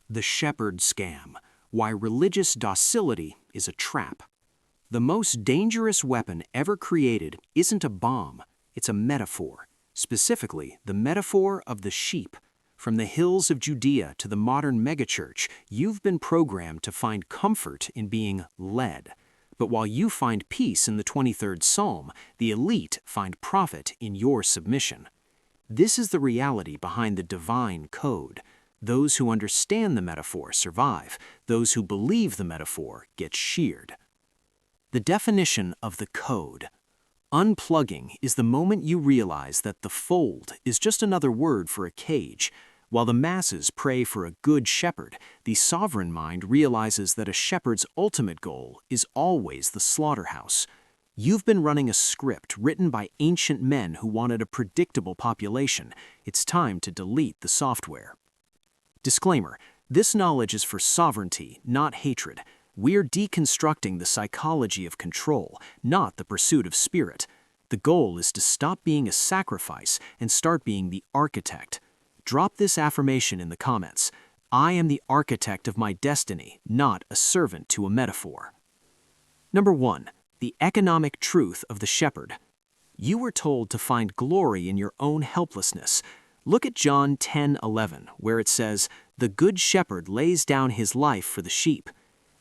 The Shepherd Scam: Why Religious Docility is a Trap. The most dangerous weapon ever created isn't a bomb, it's a metaphor. Specifically, the metaphor of the sheep. From the hills of Judea to the modern megachurch, you've been programmed to find comfort in being led. But while you find peace in the 23rd Psalm, the elite find profit in your submission. This is the reality behind the divine code. Those who understand the metaphor survive. Those who believe the metaphor get sheared. The definition of the code. Unplugging is the moment you realize that the fold is just another word for a cage. While the masses pray for a good shepherd, the sovereign mind realizes that a shepherd's ultimate goal is always the slaughterhouse. You've been running a script written by ancient men who wanted a predictable population. It's time to delete the software. Disclaimer: this knowledge is for sovereignty, not hatred. We're deconstructing the psychology of control, not the pursuit of spirit. The goal is to stop being a sacrifice and start being the architect. Drop this affirmation in the comments. I am the architect of my destiny, not a servant to a metaphor. Number 1. The economic truth of the shepherd. You were told to find glory in your own helplessness. Look at John 10:11, where it says, "The good shepherd lays down his life for the sheep."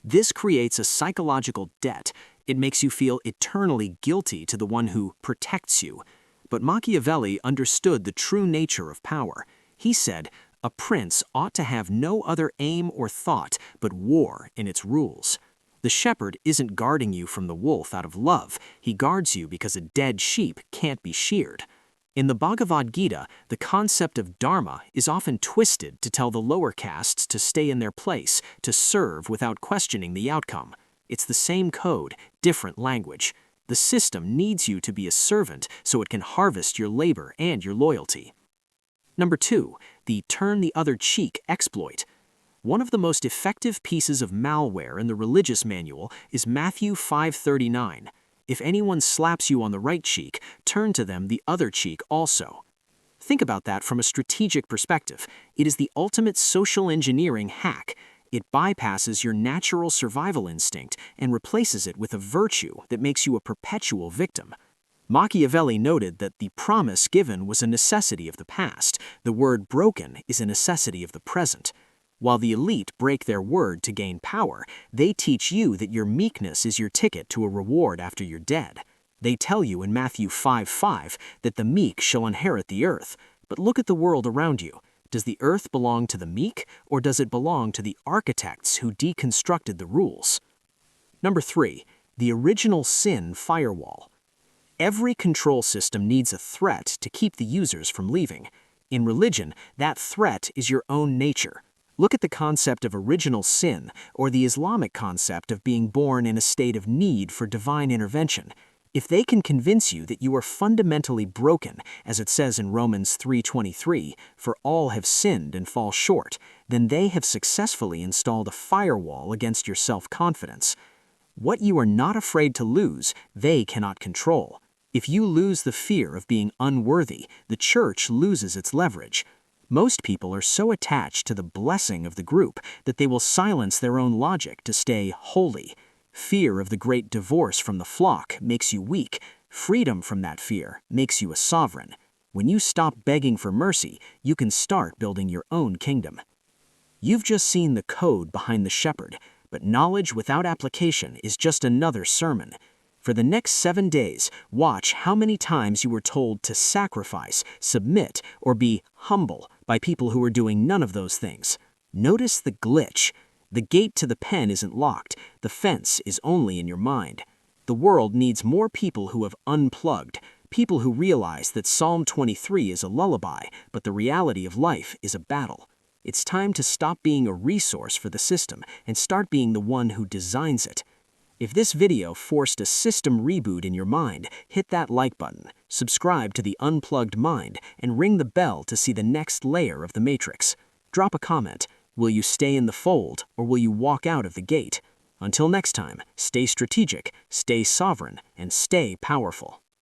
This creates a psychological debt. It makes you feel eternally guilty to the one who protects you. But Machiavelli understood the true nature of power. He said, "A prince ought to have no other aim or thought but war in its rules." The shepherd isn't guarding you from the wolf out of love. He guards you because a dead sheep can't be sheared. In the Bhagavad Gita, the concept of dharma is often twisted to tell the lower castes to stay in their place, to serve without questioning the outcome. It's the same code, different language. The system needs you to be a servant so it can harvest your labor and your loyalty. Number 2, the turn the other cheek exploit. One of the most effective pieces of malware in the religious manual is Matthew 5:39. If anyone slaps you on the right cheek, turn to them the other cheek also. Think about that from a strategic perspective. It is the ultimate social engineering hack. It bypasses your natural survival instinct and replaces it with a virtue that makes you a perpetual victim. Machiavelli noted that the promise given was a necessity of the past. The word broken is a necessity of the present. While the elite break their word to gain power, they teach you that your meekness is your ticket to a reward after you're dead. They tell you in Matthew 5:5 that the meek shall inherit the earth. But look at the world around you. Does the earth belong to the meek, or does it belong to the architects who deconstructed the rules? Number 3. The original sin firewall. Every control system needs a threat to keep the users from leaving. In religion, that threat is your own nature. Look at the concept of original sin, or the Islamic concept of being born in a state of need for divine intervention. If they can convince you that you are fundamentally broken, as it says in Romans 3:23, "For all have sinned and fall short," then they have successfully installed a firewall against your self-confidence. What you are not afraid to lose, they cannot control. If you lose the fear of being unworthy, the church loses its leverage. Most people are so attached to the blessing of the group that they will silence their own logic to stay holy. Fear of the great divorce from the flock makes you weak. Freedom from that fear makes you a sovereign. When you stop begging for mercy, you can start building your own kingdom. You've just seen the code behind the shepherd, but knowledge without application is just another sermon. For the next 7 days, watch how many times you were told to sacrifice, submit, or be humble by people who are doing none of those things. Notice the glitch. The gate to the pen isn't locked. The fence is only in your mind. The world needs more people who have unplugged, people who realize that Psalm 23 is a lullaby, but the reality of life is a battle. It's time to stop being a resource for the system and start being the one who designs it. If this video forced a system reboot in your mind, hit that like button, subscribe to the Unplugged Mind, and ring the bell to see the next layer of the matrix. Drop a comment. Will you stay in the fold, or will you walk out of the gate? Until next time, stay strategic, stay sovereign, and stay powerful.